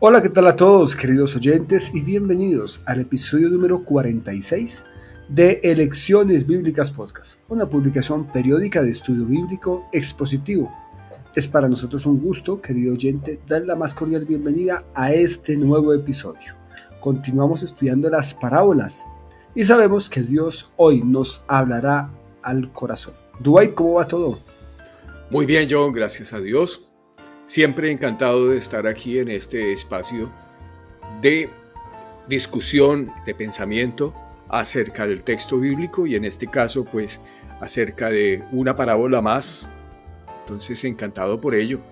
Hola, ¿qué tal a todos, queridos oyentes? Y bienvenidos al episodio número 46 de Elecciones Bíblicas Podcast, una publicación periódica de estudio bíblico expositivo. Es para nosotros un gusto, querido oyente, dar la más cordial bienvenida a este nuevo episodio. Continuamos estudiando las parábolas y sabemos que Dios hoy nos hablará al corazón. Dwight, ¿cómo va todo? Muy bien, John, gracias a Dios. Siempre encantado de estar aquí en este espacio de discusión, de pensamiento acerca del texto bíblico y en este caso, pues, acerca de una parábola más. Entonces, encantado por ello.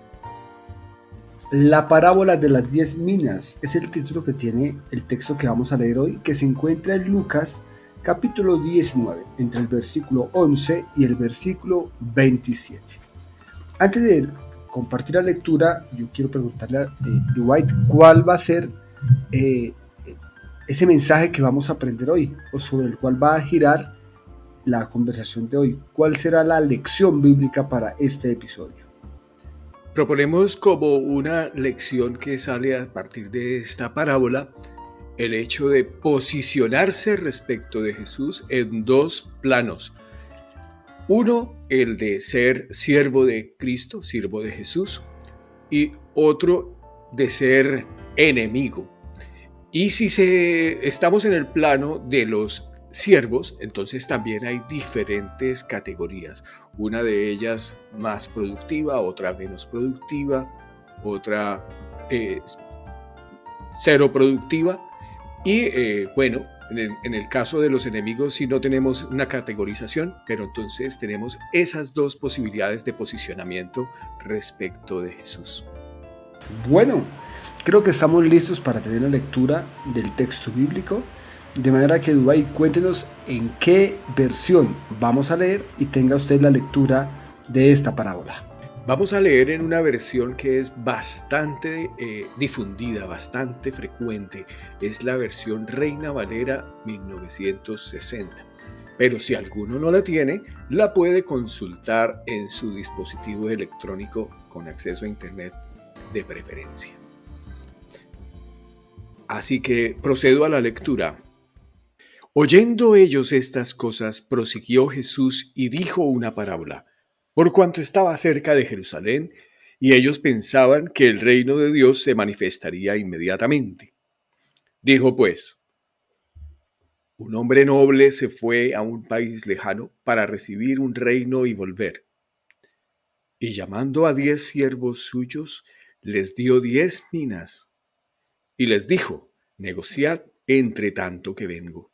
La parábola de las 10 minas es el título que tiene el texto que vamos a leer hoy, que se encuentra en Lucas capítulo 19, entre el versículo 11 y el versículo 27. Antes de compartir la lectura, yo quiero preguntarle a Dwight cuál va a ser ese mensaje que vamos a aprender hoy, o sobre el cual va a girar la conversación de hoy. ¿Cuál será la lección bíblica para este episodio? Proponemos como una lección que sale a partir de esta parábola el hecho de posicionarse respecto de Jesús en dos planos. Uno, el de ser siervo de Cristo, siervo de Jesús, y otro de ser enemigo. Y si estamos en el plano de los siervos, entonces también hay diferentes categorías. Una de ellas más productiva, otra menos productiva, otra cero productiva. Y bueno, en el caso de los enemigos sí no tenemos una categorización, pero entonces tenemos esas dos posibilidades de posicionamiento respecto de Jesús. Bueno, creo que estamos listos para tener la lectura del texto bíblico, de manera que Dubái, cuéntenos en qué versión vamos a leer y tenga usted la lectura de esta parábola. Vamos a leer en una versión que es bastante difundida, bastante frecuente. Es la versión Reina Valera 1960. Pero si alguno no la tiene, la puede consultar en su dispositivo electrónico con acceso a Internet de preferencia. Así que procedo a la lectura. Oyendo ellos estas cosas, prosiguió Jesús y dijo una parábola, por cuanto estaba cerca de Jerusalén, y ellos pensaban que el reino de Dios se manifestaría inmediatamente. Dijo pues, un hombre noble se fue a un país lejano para recibir un reino y volver. Y llamando a 10 siervos suyos, les dio 10 minas, y les dijo, negociad entre tanto que vengo.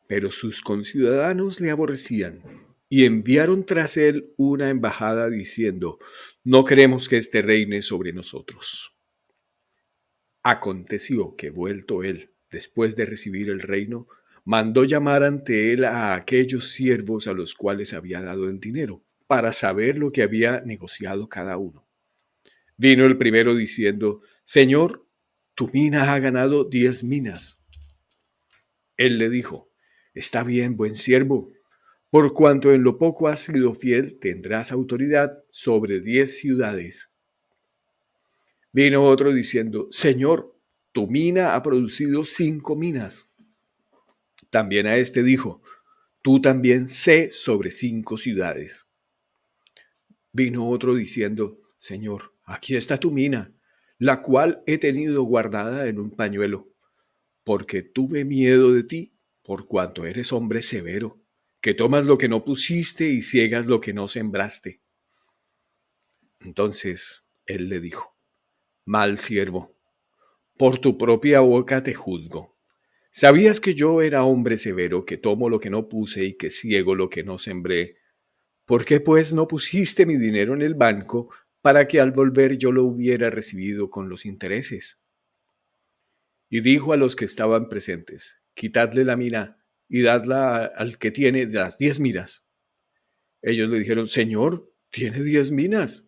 Pero sus conciudadanos le aborrecían y enviaron tras él una embajada diciendo, no queremos que éste reine sobre nosotros. Aconteció que vuelto él, después de recibir el reino, mandó llamar ante él a aquellos siervos a los cuales había dado el dinero, para saber lo que había negociado cada uno. Vino el primero diciendo, Señor, tu mina ha ganado 10 minas. Él le dijo, está bien, buen siervo. Por cuanto en lo poco has sido fiel, tendrás autoridad sobre 10 ciudades. Vino otro diciendo, Señor, tu mina ha producido 5 minas. También a este dijo, tú también sé sobre 5 ciudades. Vino otro diciendo, Señor, aquí está tu mina, la cual he tenido guardada en un pañuelo, porque tuve miedo de ti, por cuanto eres hombre severo, que tomas lo que no pusiste y ciegas lo que no sembraste. Entonces él le dijo, mal siervo, por tu propia boca te juzgo. ¿Sabías que yo era hombre severo, que tomo lo que no puse y que ciego lo que no sembré? ¿Por qué pues no pusiste mi dinero en el banco para que al volver yo lo hubiera recibido con los intereses? Y dijo a los que estaban presentes, quitadle la mina y dadla al que tiene las 10 minas. Ellos le dijeron, Señor, tiene 10 minas.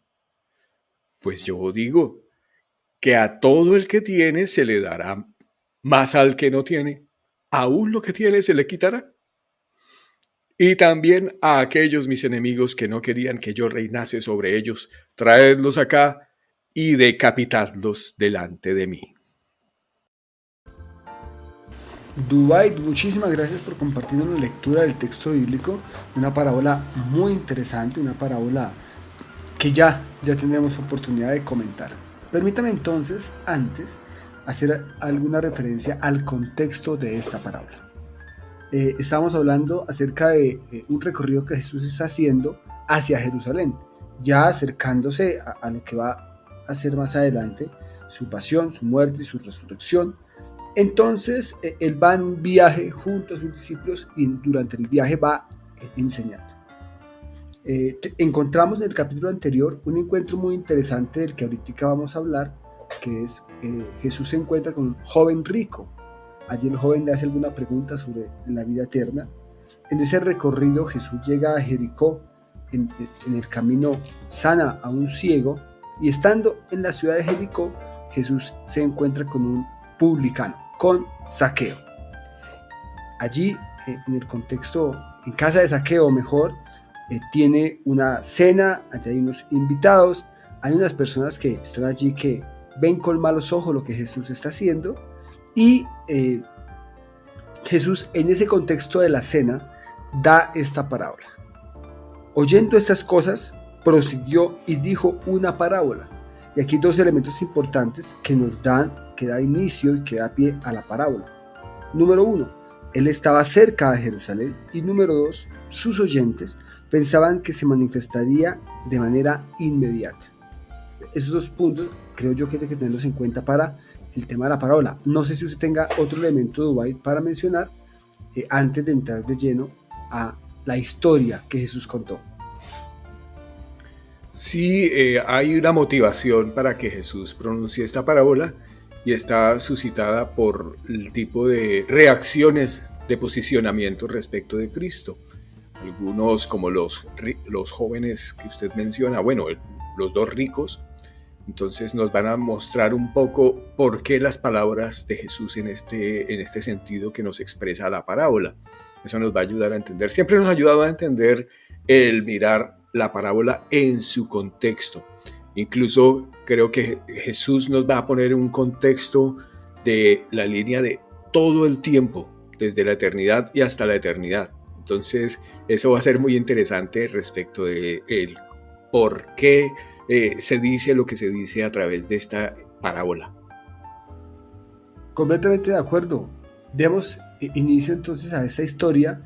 Pues yo digo que a todo el que tiene se le dará, más al que no tiene, aún lo que tiene se le quitará. Y también a aquellos mis enemigos que no querían que yo reinase sobre ellos, traedlos acá y decapitadlos delante de mí. Dwight, muchísimas gracias por compartirnos la lectura del texto bíblico, una parábola muy interesante, una parábola que ya tendremos oportunidad de comentar. Permítame entonces, antes, hacer alguna referencia al contexto de esta parábola. Estamos hablando acerca de un recorrido que Jesús está haciendo hacia Jerusalén, ya acercándose a lo que va a ser más adelante, su pasión, su muerte y su resurrección. Entonces, él va en un viaje junto a sus discípulos y durante el viaje va enseñando. Encontramos en el capítulo anterior un encuentro muy interesante del que ahorita vamos a hablar, que es Jesús se encuentra con un joven rico. Allí el joven le hace alguna pregunta sobre la vida eterna. En ese recorrido Jesús llega a Jericó, en el camino sana a un ciego, y estando en la ciudad de Jericó, Jesús se encuentra con un publicano, con Zaqueo. Allí, en el contexto, en casa de Zaqueo mejor, tiene una cena, allí hay unos invitados, hay unas personas que están allí que ven con malos ojos lo que Jesús está haciendo, y Jesús en ese contexto de la cena da esta parábola. Oyendo estas cosas, prosiguió y dijo una parábola. Y aquí dos elementos importantes que da inicio y que da pie a la parábola. Número 1, él estaba cerca de Jerusalén, y número 2, sus oyentes pensaban que se manifestaría de manera inmediata. Esos dos puntos creo yo que hay que tenerlos en cuenta para el tema de la parábola. No sé si usted tenga otro elemento de Dwight para mencionar antes de entrar de lleno a la historia que Jesús contó. Sí, hay una motivación para que Jesús pronuncie esta parábola, y está suscitada por el tipo de reacciones de posicionamiento respecto de Cristo. Algunos, como los jóvenes que usted menciona, bueno, los dos ricos, entonces nos van a mostrar un poco por qué las palabras de Jesús en este sentido que nos expresa la parábola. Eso nos va a ayudar a entender. Siempre nos ha ayudado a entender el mirar la parábola en su contexto. Incluso creo que Jesús nos va a poner en un contexto de la línea de todo el tiempo, desde la eternidad y hasta la eternidad. Entonces, eso va a ser muy interesante respecto de el por qué se dice lo que se dice a través de esta parábola. Completamente de acuerdo. Demos inicio entonces a esta historia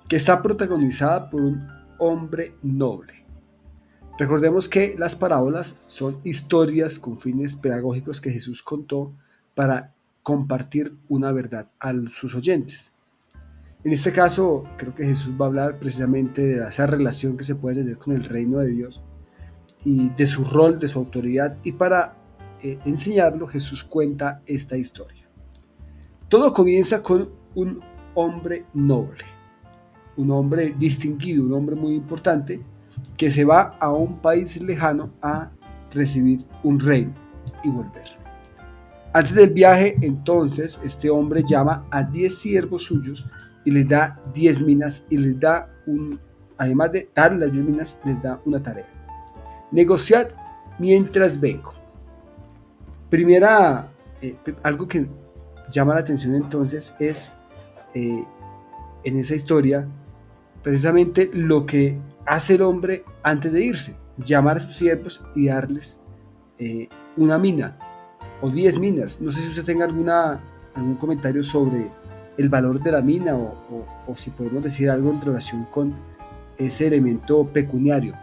que está protagonizada por un hombre noble. Recordemos que las parábolas son historias con fines pedagógicos que Jesús contó para compartir una verdad a sus oyentes. En este caso, creo que Jesús va a hablar precisamente de esa relación que se puede tener con el reino de Dios y de su rol, de su autoridad, y para enseñarlo Jesús cuenta esta historia. Todo comienza con un hombre noble, un hombre distinguido, un hombre muy importante, que se va a un país lejano a recibir un reino y volver. Antes del viaje, entonces, este hombre llama a 10 siervos suyos y les da 10 minas, y les da además de darle las 10 minas, les da una tarea: negociad mientras vengo. Algo que llama la atención entonces es en esa historia precisamente lo que hace el hombre antes de irse: llamar a sus siervos y darles una mina o 10 minas. No sé si usted tenga algún comentario sobre el valor de la mina o si podemos decir algo en relación con ese elemento pecuniario.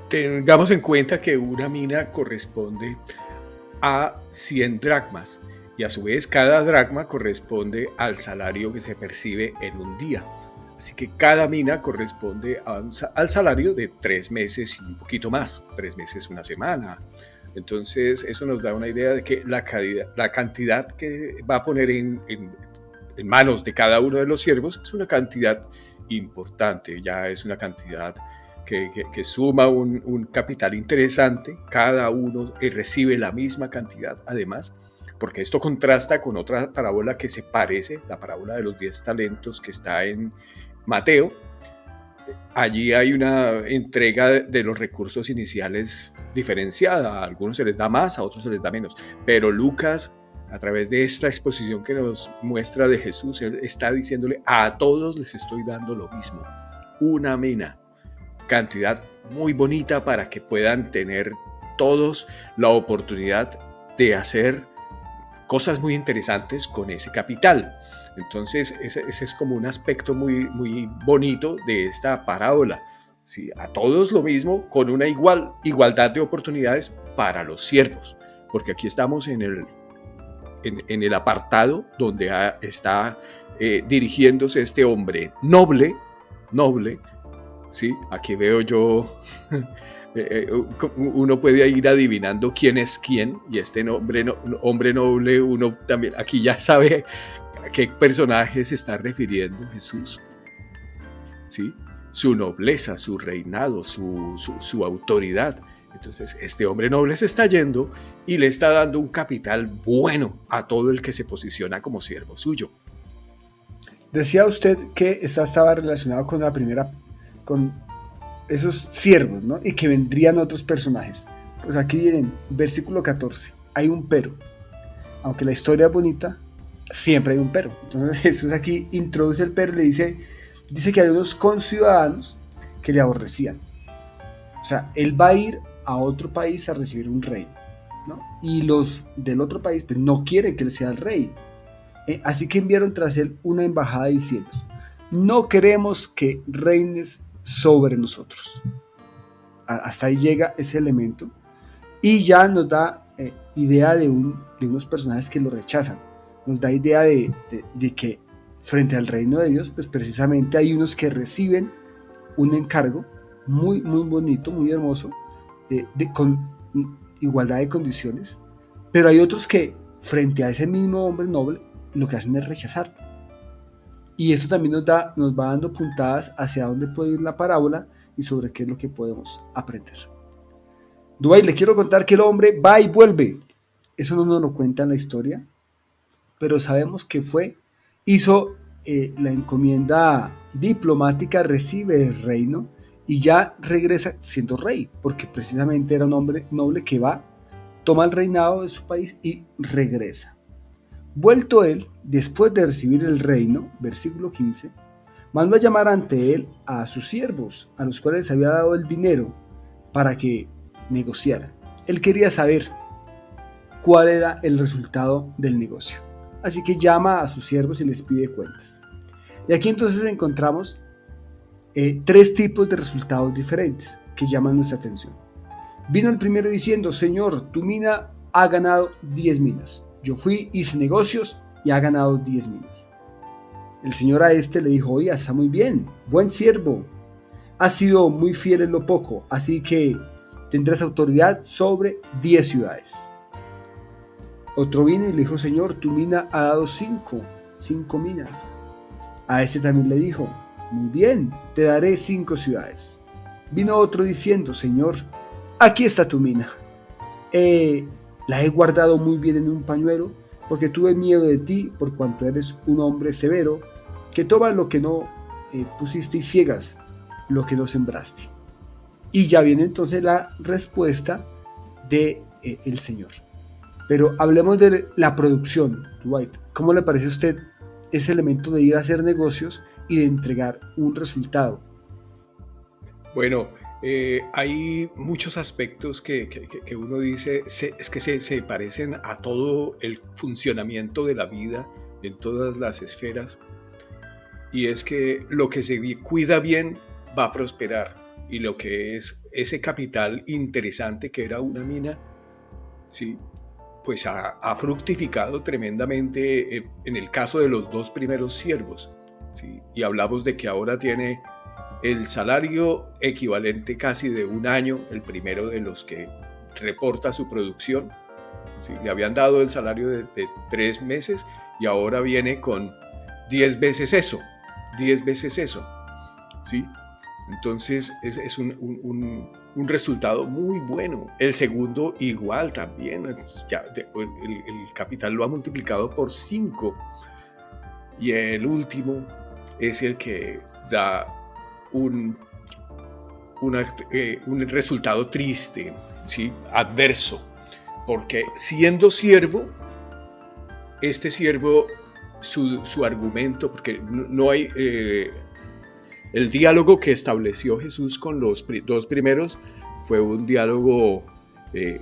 Tengamos en cuenta que una mina corresponde a 100 dracmas, y a su vez cada dracma corresponde al salario que se percibe en un día. Así que cada mina corresponde al salario de 3 meses y un poquito más, 3 meses, una semana. Entonces eso nos da una idea de que la cantidad que va a poner en manos de cada uno de los siervos es una cantidad importante, ya es una cantidad que suma un capital interesante. Cada uno recibe la misma cantidad, además, porque esto contrasta con otra parábola que se parece, la parábola de los 10 talentos que está en Mateo. allí hay una entrega de los recursos iniciales diferenciada. A algunos se les da más, a otros se les da menos. Pero Lucas, a través de esta exposición que nos muestra de Jesús, él está diciéndole: a todos les estoy dando lo mismo. Una mina, cantidad muy bonita para que puedan tener todos la oportunidad de hacer cosas muy interesantes con ese capital. Entonces, ese es como un aspecto muy, muy bonito de esta parábola. ¿Sí? A todos lo mismo, con una igualdad de oportunidades para los siervos. Porque aquí estamos en el apartado donde está dirigiéndose este hombre noble, ¿sí? Aquí veo yo, uno puede ir adivinando quién es quién, y este hombre noble, uno también aquí ya sabe a qué personaje se está refiriendo Jesús, ¿sí? Su nobleza, su reinado, su autoridad. Entonces, este hombre noble se está yendo y le está dando un capital bueno a todo el que se posiciona como siervo suyo. Decía usted que estaba relacionado con la primera, con esos siervos, ¿no? Y que vendrían otros personajes. Pues aquí vienen, versículo 14, hay un pero. Aunque la historia es bonita, siempre hay un pero. Entonces Jesús aquí introduce el pero y le dice que hay unos conciudadanos que le aborrecían. O sea, él va a ir a otro país a recibir un rey, ¿no? Y los del otro país pues, no quieren que él sea el rey. Así que enviaron tras él una embajada diciendo: no queremos que reines sobre nosotros. Hasta ahí llega ese elemento. Y ya nos da idea de unos personajes que lo rechazan. Nos da idea de que frente al reino de Dios, pues precisamente hay unos que reciben un encargo muy, muy bonito, muy hermoso, con igualdad de condiciones, pero hay otros que frente a ese mismo hombre noble lo que hacen es rechazar. Y esto también nos va dando puntadas hacia dónde puede ir la parábola y sobre qué es lo que podemos aprender. Dubái, le quiero contar que el hombre va y vuelve. Eso no nos lo cuenta en la historia, pero sabemos que hizo la encomienda diplomática, recibe el reino y ya regresa siendo rey, porque precisamente era un hombre noble que va, toma el reinado de su país y regresa. Vuelto él, después de recibir el reino, versículo 15, mandó a llamar ante él a sus siervos, a los cuales había dado el dinero para que negociaran. Él quería saber cuál era el resultado del negocio. Así que llama a sus siervos y les pide cuentas. Y aquí entonces encontramos tres tipos de resultados diferentes que llaman nuestra atención. Vino el primero diciendo: Señor, tu mina ha ganado 10 minas. Yo fui, hice negocios y ha ganado 10 minas. El Señor a este le dijo: oye, está muy bien, buen siervo. Has sido muy fiel en lo poco, así que tendrás autoridad sobre 10 ciudades. Otro vino y le dijo: Señor, tu mina ha dado 5 minas. A este también le dijo: muy bien, te daré 5 ciudades. Vino otro diciendo: Señor, aquí está tu mina. La he guardado muy bien en un pañuelo, porque tuve miedo de ti, por cuanto eres un hombre severo, que toma lo que no pusiste y ciegas lo que no sembraste. Y ya viene entonces la respuesta de el Señor. Pero hablemos de la producción, Dwight. ¿Cómo le parece a usted ese elemento de ir a hacer negocios y de entregar un resultado? Bueno, hay muchos aspectos que uno dice es que se parecen a todo el funcionamiento de la vida en todas las esferas, y es que lo que se cuida bien va a prosperar, y lo que es ese capital interesante que era una mina, ¿sí? Pues ha fructificado tremendamente en el caso de los dos primeros siervos, ¿sí? Y hablamos de que ahora tiene el salario equivalente casi de un año, el primero de los que reporta su producción. ¿Sí? Le habían dado el salario de 3 meses y ahora viene con 10 veces eso, ¿sí? Entonces es un resultado muy bueno. El segundo igual también, ya, el capital lo ha multiplicado por 5, y el último es el que da un, un resultado triste, ¿sí? Adverso, porque siendo siervo, este siervo, su argumento, porque no hay... el diálogo que estableció Jesús con los dos primeros fue un diálogo de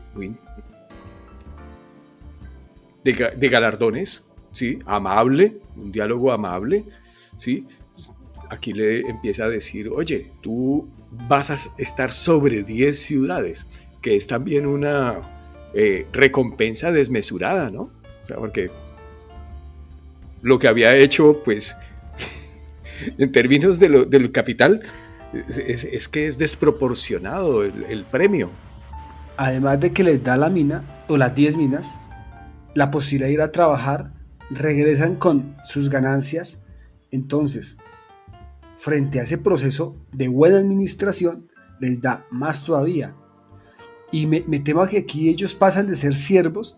galardones, ¿sí? Amable, un diálogo amable, ¿sí? Aquí le empieza a decir, oye, tú vas a estar sobre 10 ciudades, que es también una recompensa desmesurada, ¿no? O sea, porque lo que había hecho, pues, en términos del capital, es que es desproporcionado el premio. Además de que les da la mina, o las 10 minas, la posibilidad de ir a trabajar, regresan con sus ganancias. Entonces, frente a ese proceso de buena administración, les da más todavía. Y me temo que aquí ellos pasan de ser siervos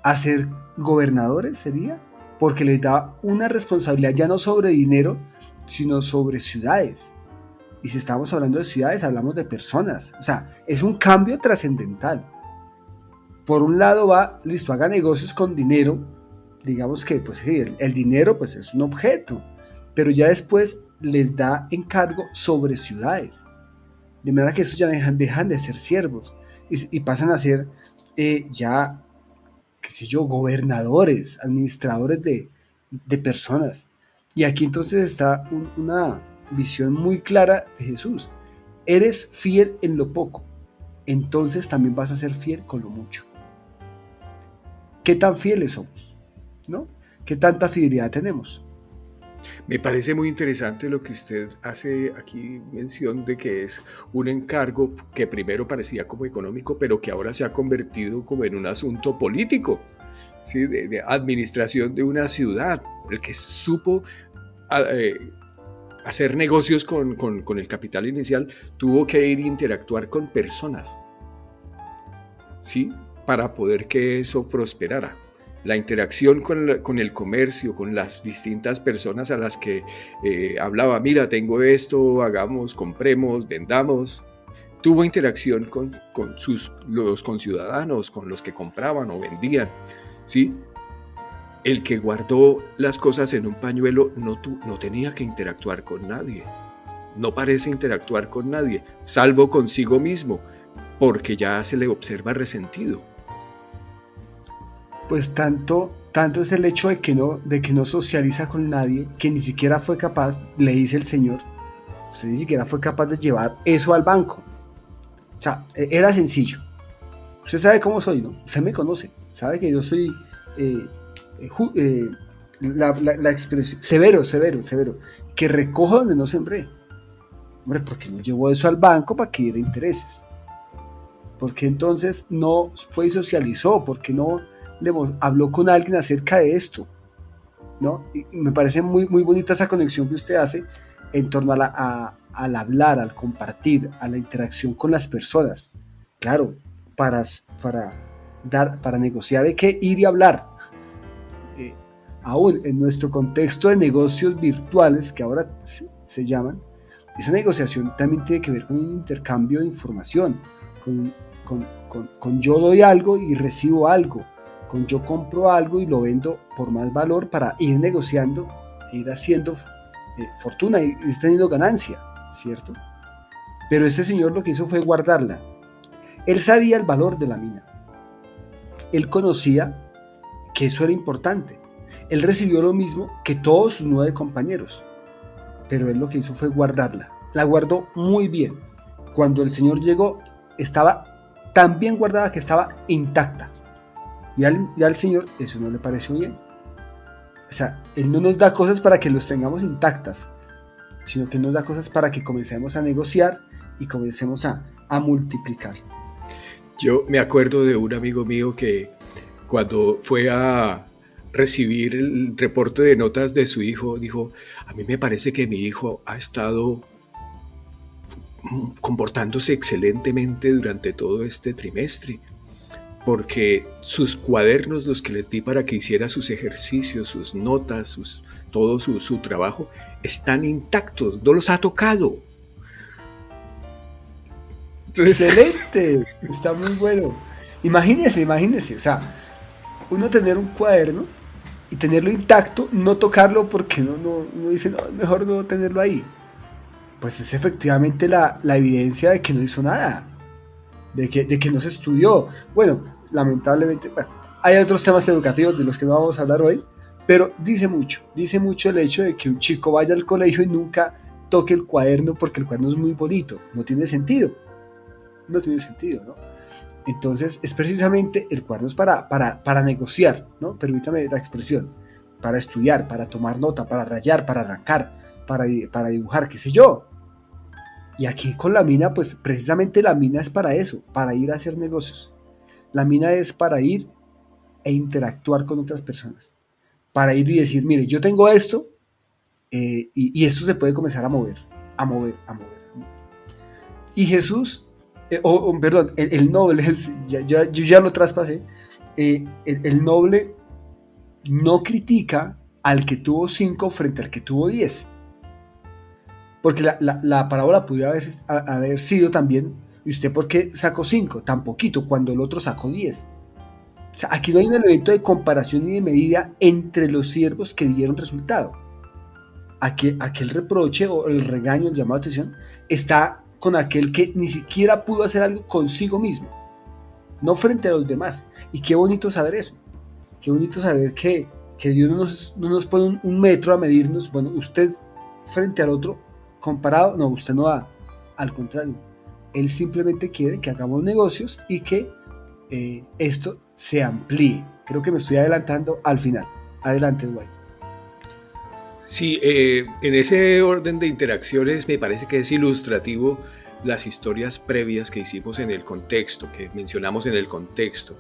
a ser gobernadores, ¿sería? Porque les da una responsabilidad ya no sobre dinero, sino sobre ciudades. Y si estamos hablando de ciudades, hablamos de personas. O sea, es un cambio trascendental. Por un lado va, listo, haga negocios con dinero. Digamos que pues, sí, el dinero pues, es un objeto. Pero ya después les da encargo sobre ciudades. De manera que esos ya dejan de ser siervos. Y pasan a ser ya, qué sé yo, gobernadores, administradores de personas. Y aquí entonces está una visión muy clara de Jesús. Eres fiel en lo poco, entonces también vas a ser fiel con lo mucho. ¿Qué tan fieles somos? ¿No? ¿Qué tanta fidelidad tenemos? Me parece muy interesante lo que usted hace aquí mención de que es un encargo que primero parecía como económico, pero que ahora se ha convertido como en un asunto político, ¿sí? De administración de una ciudad. El que supo hacer negocios con el capital inicial tuvo que ir a interactuar con personas, ¿sí? Para poder que eso prosperara. La interacción con el comercio, con las distintas personas a las que hablaba, mira, tengo esto, hagamos, compremos, vendamos. Tuvo interacción con los conciudadanos, con los que compraban o vendían, ¿sí? El que guardó las cosas en un pañuelo no tenía que interactuar con nadie. No parece interactuar con nadie, salvo consigo mismo, porque ya se le observa resentido. Pues tanto es el hecho de que no socializa con nadie, que ni siquiera fue capaz, le dice el Señor, usted ni siquiera fue capaz de llevar eso al banco. O sea, era sencillo. Usted sabe cómo soy, ¿no? Usted me conoce, sabe que yo soy la expresión severo, que recojo donde no sembré. Hombre, ¿por qué no llevó eso al banco para que diera intereses? ¿Por qué entonces no fue y socializó? ¿Por qué no habló con alguien acerca de esto? ¿No? Y me parece muy, muy bonita esa conexión que usted hace en torno al hablar, al compartir, a la interacción con las personas. Claro, para negociar hay que ir y hablar. Aún en nuestro contexto de negocios virtuales, que ahora se llaman, esa negociación también tiene que ver con un intercambio de información, con yo doy algo y recibo algo, con yo compro algo y lo vendo por más valor para ir negociando, ir haciendo fortuna, ir teniendo ganancia, ¿cierto? Pero este señor lo que hizo fue guardarla. Él sabía el valor de la mina. Él conocía que eso era importante. Él recibió lo mismo que todos sus 9 compañeros, pero él lo que hizo fue guardarla. La guardó muy bien. Cuando el Señor llegó, estaba tan bien guardada que estaba intacta. Y al Señor eso no le pareció bien. O sea, Él no nos da cosas para que los tengamos intactas, sino que nos da cosas para que comencemos a negociar y comencemos a multiplicar. Yo me acuerdo de un amigo mío que cuando fue a recibir el reporte de notas de su hijo, dijo, a mí me parece que mi hijo ha estado comportándose excelentemente durante todo este trimestre, porque sus cuadernos, los que les di para que hiciera sus ejercicios, sus notas, todo su trabajo, están intactos, no los ha tocado. Entonces, Excelente, está muy bueno. Imagínese, o sea, uno tener un cuaderno y tenerlo intacto, no tocarlo porque uno dice, no, mejor no tenerlo ahí. Pues es efectivamente la evidencia de que no hizo nada, de que no se estudió. Bueno, lamentablemente, bueno, hay otros temas educativos de los que no vamos a hablar hoy, pero dice mucho el hecho de que un chico vaya al colegio y nunca toque el cuaderno porque el cuaderno es muy bonito, no tiene sentido, ¿no? Entonces es precisamente el cuaderno es para negociar, ¿no? Permítame la expresión, para estudiar, para tomar nota, para rayar, para arrancar, para dibujar, qué sé yo. Y aquí con la mina, pues precisamente la mina es para eso, para ir a hacer negocios. La mina es para ir e interactuar con otras personas, para ir y decir, mire, yo tengo esto y esto se puede comenzar a mover, a mover, a mover. A mover. Y Jesús, perdón, el noble, yo ya lo traspasé, el noble no critica al que tuvo 5 frente al que tuvo 10. Porque la parábola pudiera haber sido también, ¿y usted por qué sacó 5? Tan poquito, cuando el otro sacó 10. O sea, aquí no hay un elemento de comparación ni de medida entre los siervos que dieron resultado. Aquel reproche o el regaño, el llamado de atención, está con aquel que ni siquiera pudo hacer algo consigo mismo, no frente a los demás. Y qué bonito saber eso. Qué bonito saber que Dios no nos pone un metro a medirnos. Bueno, usted frente al otro, comparado, no, usted no da. Al contrario, Él simplemente quiere que hagamos negocios y que esto se amplíe. Creo que me estoy adelantando al final. Adelante, Dwight. sí, en ese orden de interacciones me parece que es ilustrativo las historias previas que hicimos en el contexto, que mencionamos en el contexto.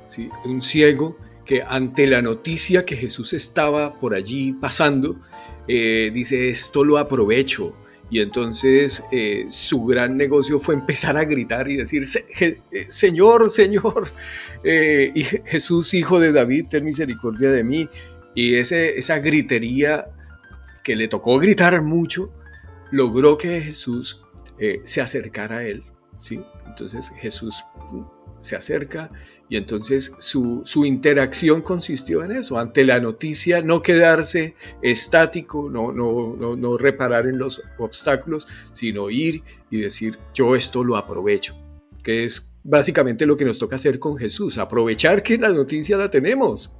¿Sí? Un ciego que ante la noticia que Jesús estaba por allí pasando, dice, esto lo aprovecho. Y entonces su gran negocio fue empezar a gritar y decir, Señor, Señor, y Jesús, hijo de David, ten misericordia de mí. Y esa gritería que le tocó gritar mucho, logró que Jesús se acercara a él, ¿sí? Entonces Jesús se acerca y entonces su interacción consistió en eso, ante la noticia no quedarse estático, no reparar en los obstáculos, sino ir y decir, yo esto lo aprovecho, que es básicamente lo que nos toca hacer con Jesús, aprovechar que la noticia la tenemos.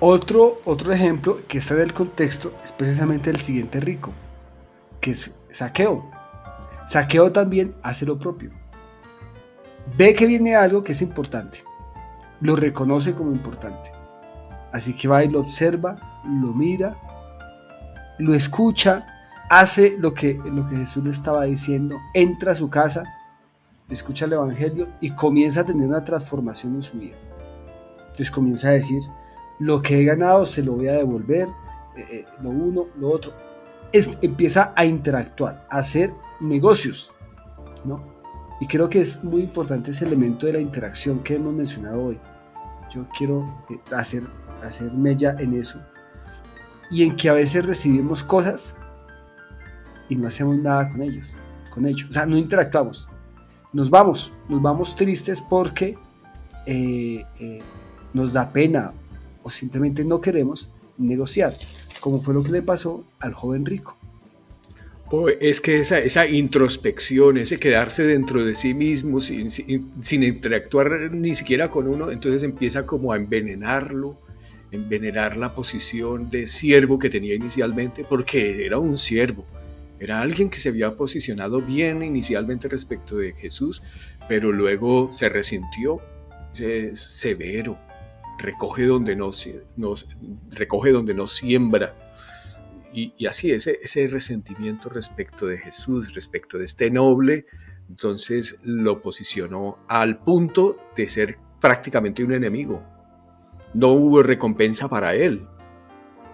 Otro ejemplo que está en el contexto es precisamente el siguiente rico, que es Saqueo. Saqueo también hace lo propio. Ve que viene algo que es importante, lo reconoce como importante. Así que va y lo observa, lo mira, lo escucha, hace lo que Jesús le estaba diciendo, entra a su casa, escucha el Evangelio y comienza a tener una transformación en su vida. Entonces comienza a decir, lo que he ganado se lo voy a devolver, lo uno, lo otro. Empieza a interactuar, a hacer negocios, ¿no? Y creo que es muy importante ese elemento de la interacción que hemos mencionado hoy. Yo quiero hacer mella en eso. Y en que a veces recibimos cosas y no hacemos nada con ellos. O sea, no interactuamos. Nos vamos tristes porque nos da pena o simplemente no queremos negociar, como fue lo que le pasó al joven rico. O es que esa introspección, ese quedarse dentro de sí mismo sin interactuar ni siquiera con uno, entonces empieza como a envenenarlo, envenenar la posición de siervo que tenía inicialmente, porque era un siervo, era alguien que se había posicionado bien inicialmente respecto de Jesús, pero luego se resintió, severo, recoge donde no siembra. Y así, ese resentimiento respecto de Jesús, respecto de este noble, entonces lo posicionó al punto de ser prácticamente un enemigo. No hubo recompensa para él.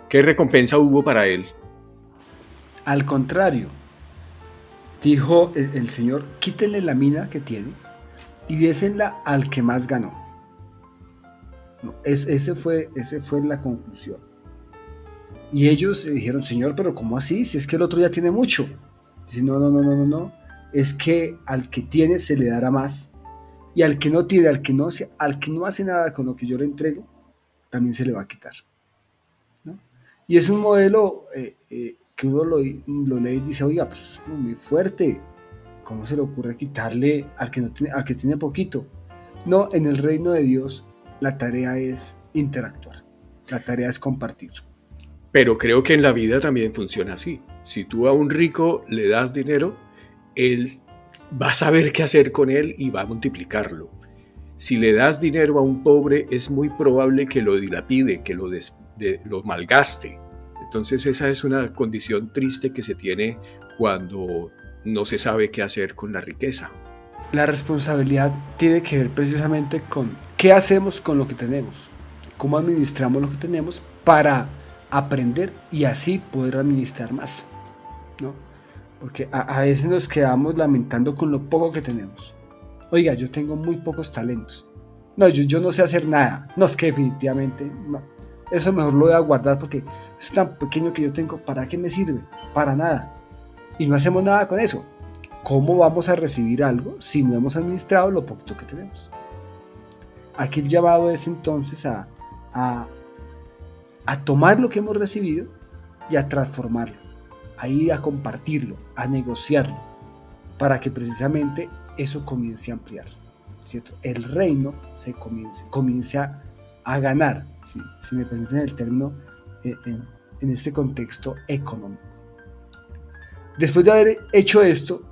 ¿Qué recompensa hubo para él? Al contrario, dijo el Señor, quítenle la mina que tiene y désenla al que más ganó. No, ese fue la conclusión. Y ellos dijeron, Señor, pero ¿cómo así? Si es que el otro ya tiene mucho. Dice, no. es que al que tiene se le dará más, y al que no tiene, al que no hace nada con lo que yo le entrego, también se le va a quitar, ¿no? Y es un modelo que uno lo lee y dice, oiga, pues es como muy fuerte. ¿Cómo se le ocurre quitarle al que, no tiene, al que tiene poquito? No, en el reino de Dios la tarea es interactuar, la tarea es compartir. Pero creo que en la vida también funciona así. Si tú a un rico le das dinero, él va a saber qué hacer con él y va a multiplicarlo. Si le das dinero a un pobre, es muy probable que lo dilapide, que lo malgaste. Entonces esa es una condición triste que se tiene cuando no se sabe qué hacer con la riqueza. La responsabilidad tiene que ver precisamente con qué hacemos con lo que tenemos, cómo administramos lo que tenemos para aprender y así poder administrar más, ¿no? Porque a veces nos quedamos lamentando con lo poco que tenemos. Oiga, yo tengo muy pocos talentos. No, yo no sé hacer nada. No, es que definitivamente no. Eso mejor lo voy a guardar porque es tan pequeño que yo tengo. ¿Para qué me sirve? Para nada. Y no hacemos nada con eso. ¿Cómo vamos a recibir algo si no hemos administrado lo poquito que tenemos? Aquí el llamado es entonces a, a tomar lo que hemos recibido y a transformarlo, a ir a compartirlo, a negociarlo, para que precisamente eso comience a ampliarse, ¿cierto? El reino comience a ganar, si me permiten el término, en este contexto económico. Después de haber hecho esto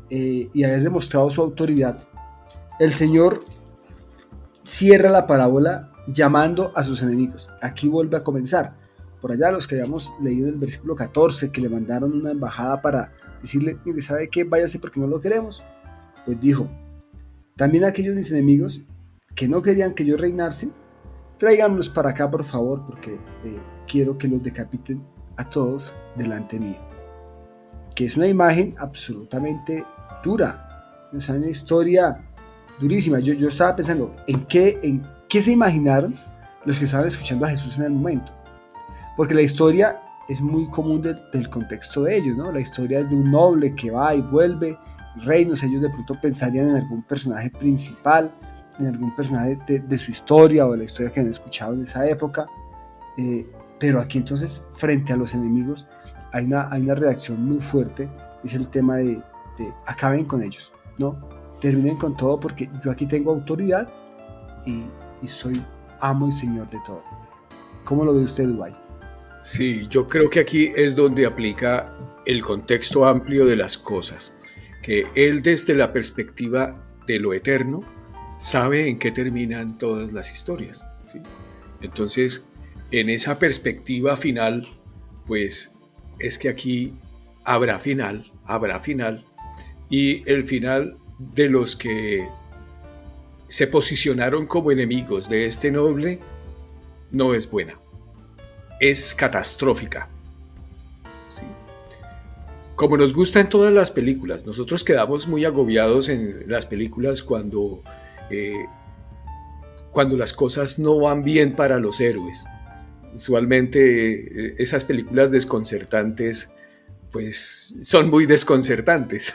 y haber demostrado su autoridad, el Señor cierra la parábola llamando a sus enemigos. Aquí vuelve a comenzar. Por allá los que habíamos leído en el versículo 14, que le mandaron una embajada para decirle, mire, ¿sabe qué? Váyase porque no lo queremos. Pues dijo, también aquellos mis enemigos que no querían que yo reinase, tráiganlos para acá por favor, porque quiero que los decapiten a todos delante mío. Que es una imagen absolutamente dura, o sea, una historia durísima. Yo estaba pensando, ¿en qué se imaginaron los que estaban escuchando a Jesús en el momento? Porque la historia es muy común del contexto de ellos, ¿no? La historia es de un noble que va y vuelve reinos. Ellos de pronto pensarían en algún personaje principal, en algún personaje de su historia o de la historia que han escuchado en esa época. Pero aquí entonces, frente a los enemigos, hay una reacción muy fuerte. Es el tema de acaben con ellos, ¿no? Terminen con todo porque yo aquí tengo autoridad y soy amo y señor de todo. ¿Cómo lo ve usted, Dubái? Sí, yo creo que aquí es donde aplica el contexto amplio de las cosas, que él desde la perspectiva de lo eterno sabe en qué terminan todas las historias, ¿sí? Entonces, en esa perspectiva final, pues es que aquí habrá final, y el final de los que se posicionaron como enemigos de este noble no es buena. Es catastrófica. ¿Sí? Como nos gusta en todas las películas, nosotros quedamos muy agobiados en las películas cuando las cosas no van bien para los héroes. Usualmente esas películas desconcertantes pues son muy desconcertantes.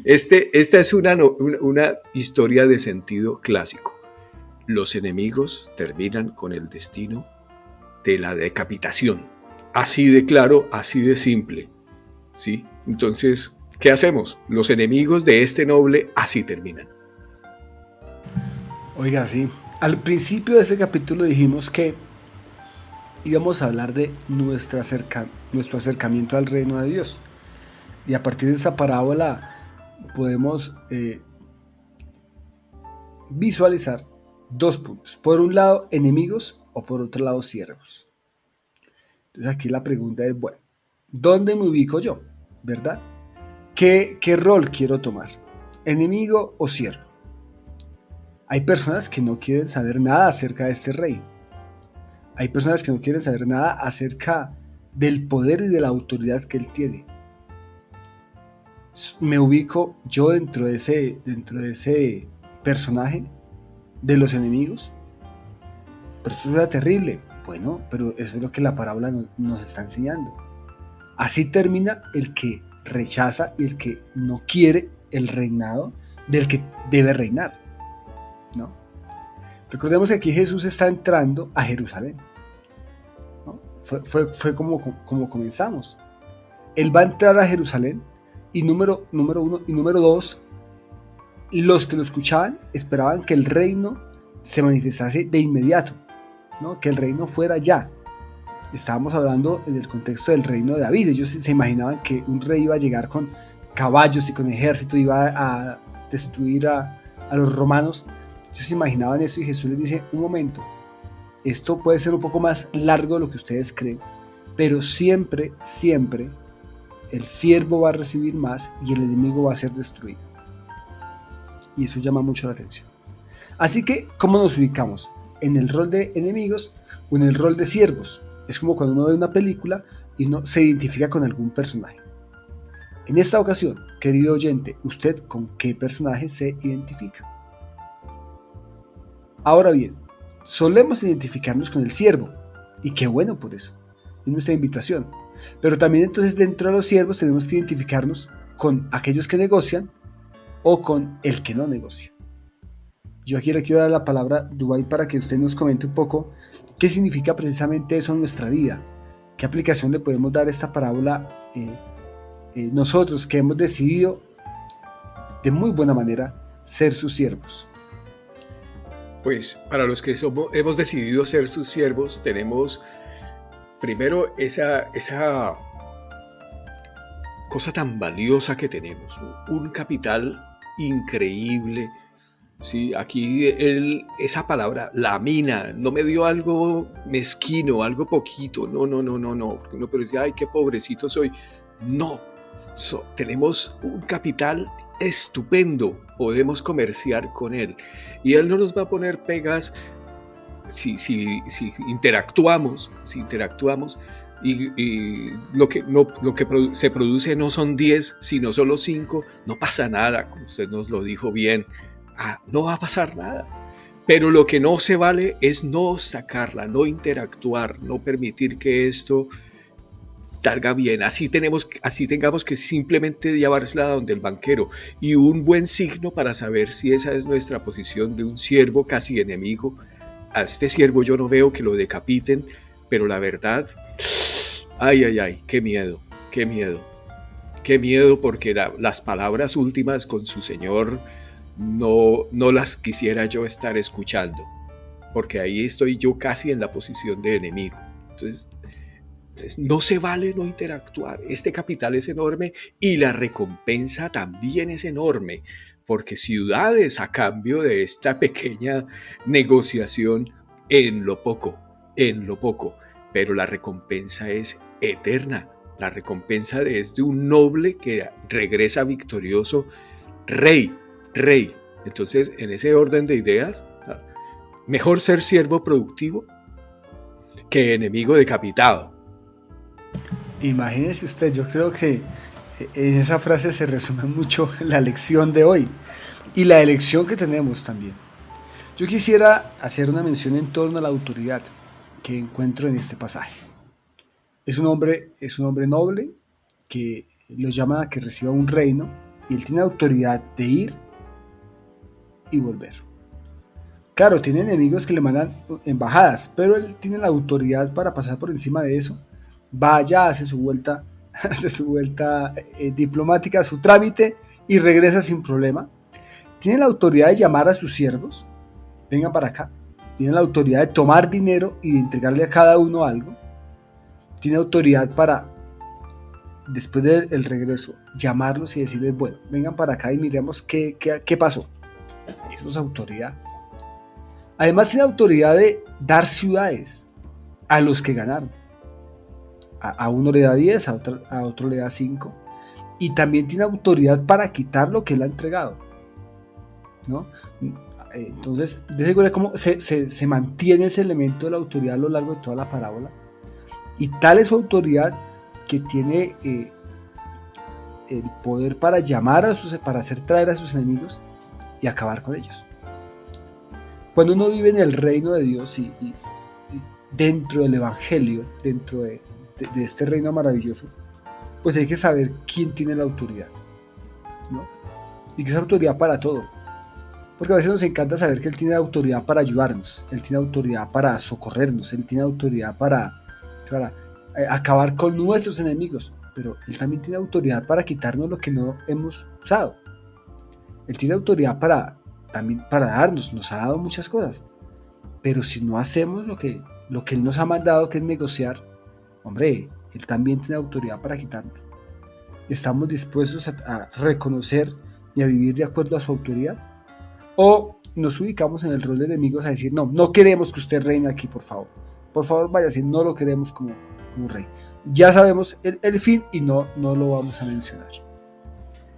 Esta es una historia de sentido clásico. Los enemigos terminan con el destino de la decapitación. Así de claro, así de simple, ¿sí? Entonces, ¿qué hacemos? Los enemigos de este noble así terminan. Oiga, sí. Al principio de este capítulo dijimos que íbamos a hablar de nuestro acercamiento al reino de Dios. Y a partir de esa parábola podemos visualizar dos puntos. Por un lado, enemigos, o por otro lado, siervos. Entonces aquí la pregunta es, bueno, ¿dónde me ubico yo? ¿Verdad? ¿Qué rol quiero tomar? ¿Enemigo o siervo? Hay personas que no quieren saber nada acerca de este rey. Hay personas que no quieren saber nada acerca del poder y de la autoridad que él tiene. Me ubico yo dentro de ese personaje de los enemigos. Pero eso suena terrible. Bueno, pero eso es lo que la parábola nos está enseñando. Así termina el que rechaza y el que no quiere el reinado del que debe reinar, ¿no? Recordemos que aquí Jesús está entrando a Jerusalén, ¿no? Fue como comenzamos. Él va a entrar a Jerusalén y número uno y número dos, los que lo escuchaban esperaban que el reino se manifestase de inmediato, ¿no? Que el reino fuera ya. Estábamos hablando en el contexto del reino de David. Ellos se imaginaban que un rey iba a llegar con caballos y con ejército, iba a destruir a los romanos. Ellos se imaginaban eso y Jesús les dice, un momento, esto puede ser un poco más largo de lo que ustedes creen, pero siempre, siempre el siervo va a recibir más y el enemigo va a ser destruido. Y eso llama mucho la atención. Así que, ¿cómo nos ubicamos? ¿En el rol de enemigos o en el rol de siervos? Es como cuando uno ve una película y uno se identifica con algún personaje. En esta ocasión, querido oyente, ¿usted con qué personaje se identifica? Ahora bien, solemos identificarnos con el siervo, y qué bueno por eso, es nuestra invitación. Pero también entonces dentro de los siervos tenemos que identificarnos con aquellos que negocian o con el que no negocia. Yo aquí le quiero dar la palabra a Dubái para que usted nos comente un poco qué significa precisamente eso en nuestra vida, qué aplicación le podemos dar a esta parábola nosotros que hemos decidido de muy buena manera ser sus siervos. Pues para los que hemos decidido ser sus siervos, tenemos primero esa cosa tan valiosa que tenemos, un capital increíble. Sí, aquí esa palabra, la mina, no me dio algo mezquino, algo poquito, no, porque uno puede decir, ay, qué pobrecito soy. No, tenemos un capital estupendo, podemos comerciar con él y él no nos va a poner pegas si interactuamos, y lo que se produce no son 10, sino solo 5, no pasa nada, como usted nos lo dijo bien. No va a pasar nada, pero lo que no se vale es no sacarla, no interactuar, no permitir que esto salga bien. Así tengamos que simplemente llevársela a donde el banquero, y un buen signo para saber si esa es nuestra posición de un siervo casi enemigo. A este siervo yo no veo que lo decapiten, pero la verdad, ay, qué miedo, porque las palabras últimas con su señor no las quisiera yo estar escuchando, porque ahí estoy yo casi en la posición de enemigo. Entonces no se vale no interactuar. Este capital es enorme y la recompensa también es enorme, porque ciudades a cambio de esta pequeña negociación en lo poco, pero la recompensa es eterna. La recompensa es de un noble que regresa victorioso, rey. Entonces, en ese orden de ideas, mejor ser siervo productivo que enemigo decapitado. Imagínese usted, yo creo que en esa frase se resume mucho la lección de hoy y la elección que tenemos también. Yo quisiera hacer una mención en torno a la autoridad que encuentro en este pasaje. Es un hombre noble que lo llama a que reciba un reino y él tiene autoridad de ir y volver. Claro, tiene enemigos que le mandan embajadas, pero él tiene la autoridad para pasar por encima de eso. Vaya, hace su vuelta diplomática, su trámite y regresa sin problema. Tiene la autoridad de llamar a sus siervos, vengan para acá. Tiene la autoridad de tomar dinero y de entregarle a cada uno algo. Tiene autoridad para, después del regreso, llamarlos y decirles, bueno, vengan para acá y miremos qué pasó. Eso es autoridad. Además tiene autoridad de dar ciudades a los que ganaron. A uno le da 10, a otro le da 5. Y también tiene autoridad para quitar lo que él ha entregado, ¿no? Entonces, de seguro cómo se mantiene ese elemento de la autoridad a lo largo de toda la parábola. Y tal es su autoridad que tiene el poder para llamar para hacer traer a sus enemigos y acabar con ellos. Cuando uno vive en el reino de Dios y dentro del evangelio, dentro de este reino maravilloso, pues hay que saber quién tiene la autoridad, ¿no? Y que es autoridad para todo. Porque a veces nos encanta saber que Él tiene autoridad para ayudarnos, Él tiene autoridad para socorrernos, Él tiene autoridad para acabar con nuestros enemigos, pero Él también tiene autoridad para quitarnos lo que no hemos usado. Él tiene autoridad también para darnos, nos ha dado muchas cosas, pero si no hacemos lo que Él nos ha mandado, que es negociar, hombre, Él también tiene autoridad para quitarnos. ¿Estamos dispuestos a reconocer y a vivir de acuerdo a su autoridad? ¿O nos ubicamos en el rol de enemigos a decir, no, no queremos que usted reine aquí, por favor váyase, no lo queremos como rey? Ya sabemos el fin y no lo vamos a mencionar.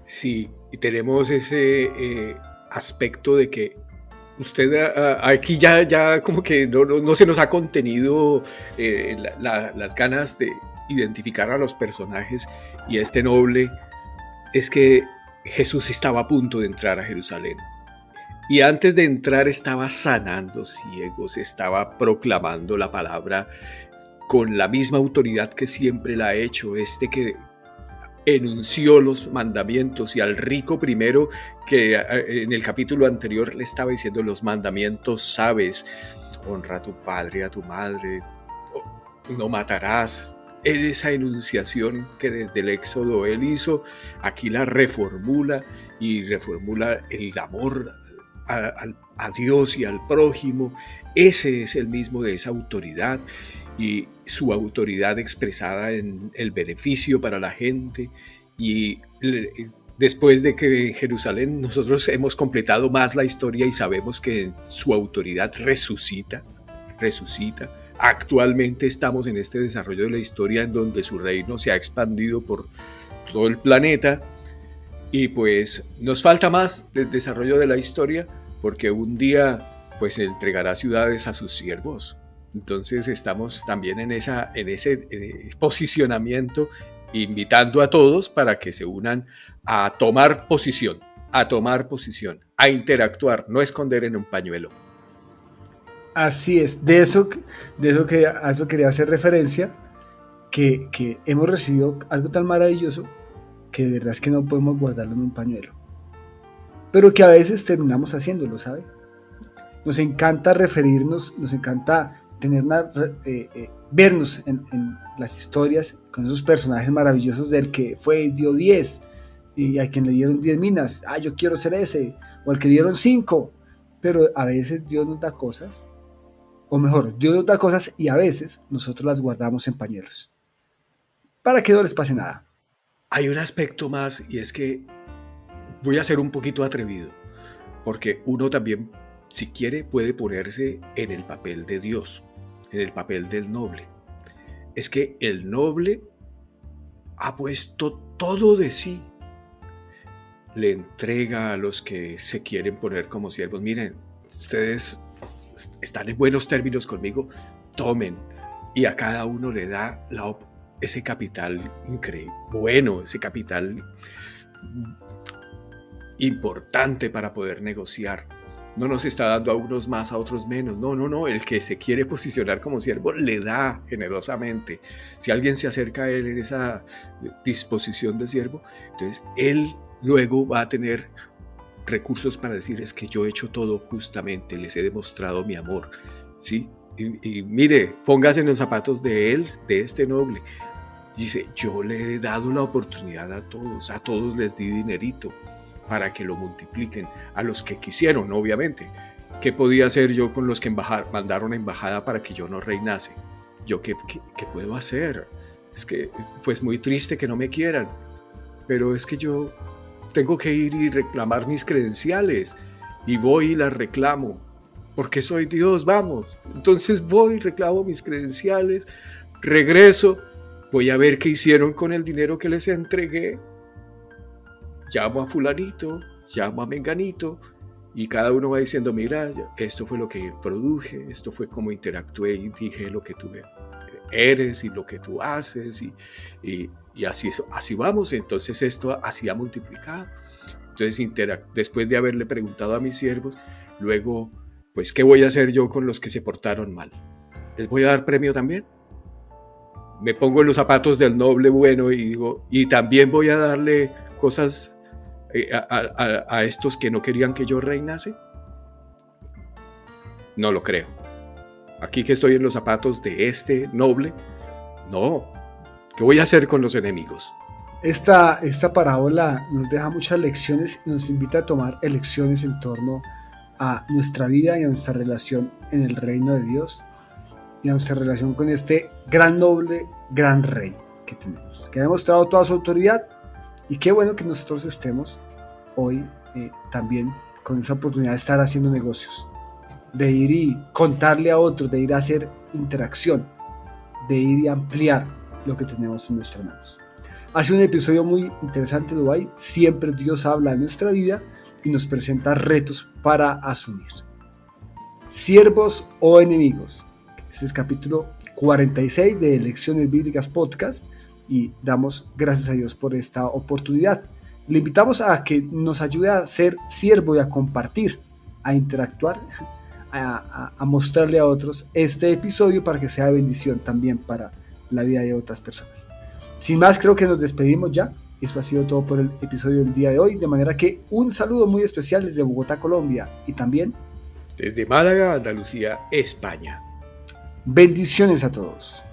Sí, y tenemos ese aspecto de que usted aquí ya como que no se nos ha contenido las ganas de identificar a los personajes, y este noble es que Jesús estaba a punto de entrar a Jerusalén. Y antes de entrar estaba sanando ciegos, estaba proclamando la palabra con la misma autoridad que siempre la ha hecho, que enunció los mandamientos, y al rico primero, que en el capítulo anterior le estaba diciendo los mandamientos, sabes, honra a tu padre y a tu madre, no matarás. En esa enunciación que desde el Éxodo él hizo, aquí la reformula, y reformula el amor a Dios y al prójimo. Ese es el mismo de esa autoridad, y su autoridad expresada en el beneficio para la gente. Y después de que en Jerusalén nosotros hemos completado más la historia y sabemos que su autoridad resucita. Actualmente estamos en este desarrollo de la historia en donde su reino se ha expandido por todo el planeta, y pues nos falta más del desarrollo de la historia, porque un día pues entregará ciudades a sus siervos. Entonces estamos también en ese posicionamiento, invitando a todos para que se unan a tomar posición, a interactuar, no esconder en un pañuelo. Así es, a eso quería hacer referencia, que hemos recibido algo tan maravilloso que de verdad es que no podemos guardarlo en un pañuelo, pero que a veces terminamos haciéndolo, ¿sabe? Nos encanta referirnos, nos encanta vernos en las historias con esos personajes maravillosos del que dio 10 y a quien le dieron 10 minas, yo quiero ser ese, o al que dieron 5, pero a veces Dios nos da cosas, o mejor, Dios nos da cosas y a veces nosotros las guardamos en pañuelos, para que no les pase nada. Hay un aspecto más, y es que voy a ser un poquito atrevido, porque uno también, si quiere, puede ponerse en el papel de Dios, en el papel del noble. Es que el noble ha puesto todo de sí, le entrega a los que se quieren poner como siervos. Miren, ustedes están en buenos términos conmigo, tomen, y a cada uno le da ese capital increíble, ese capital importante para poder negociar. No nos está dando a unos más, a otros menos. No. El que se quiere posicionar como siervo le da generosamente. Si alguien se acerca a él en esa disposición de siervo, entonces él luego va a tener recursos para decir, es que yo he hecho todo justamente, les he demostrado mi amor, ¿sí? Y mire, póngase en los zapatos de él, de este noble. Dice, yo le he dado la oportunidad a todos les di dinerito para que lo multipliquen, a los que quisieron, obviamente. ¿Qué podía hacer yo con los que mandaron a embajada para que yo no reinase? ¿Yo qué puedo hacer? Es que pues muy triste que no me quieran, pero es que yo tengo que ir y reclamar mis credenciales, y voy y las reclamo, porque soy Dios, vamos. Entonces voy y reclamo mis credenciales, regreso, voy a ver qué hicieron con el dinero que les entregué, llamo a fulanito, llamo a menganito, y cada uno va diciendo, mira, esto fue lo que produje, esto fue como interactué y dije lo que tú eres y lo que tú haces, y así vamos. Entonces esto así ha multiplicado. Entonces después de haberle preguntado a mis siervos, luego, pues, ¿qué voy a hacer yo con los que se portaron mal? ¿Les voy a dar premio también? me pongo en los zapatos del noble bueno y digo, y también voy a darle cosas a estos que no querían que yo reinase. No lo creo. Aquí que estoy en los zapatos de este noble, no. ¿Qué voy a hacer con los enemigos? Esta parábola nos deja muchas lecciones y nos invita a tomar elecciones en torno a nuestra vida y a nuestra relación en el reino de Dios y a nuestra relación con este gran noble, gran rey que tenemos, que ha demostrado toda su autoridad. Y qué bueno que nosotros estemos hoy también con esa oportunidad de estar haciendo negocios, de ir y contarle a otros, de ir a hacer interacción, de ir y ampliar lo que tenemos en nuestras manos. Ha sido un episodio muy interesante, Dubái. Siempre Dios habla en nuestra vida y nos presenta retos para asumir. Siervos o enemigos. Este es el capítulo 46 de Lecciones Bíblicas Podcast y damos gracias a Dios por esta oportunidad. Le invitamos a que nos ayude a ser siervo y a compartir, a interactuar, a mostrarle a otros este episodio para que sea de bendición también para la vida de otras personas. Sin más, creo que nos despedimos ya. Eso ha sido todo por el episodio del día de hoy, de manera que un saludo muy especial desde Bogotá, Colombia, y también desde Málaga, Andalucía, España. Bendiciones a todos.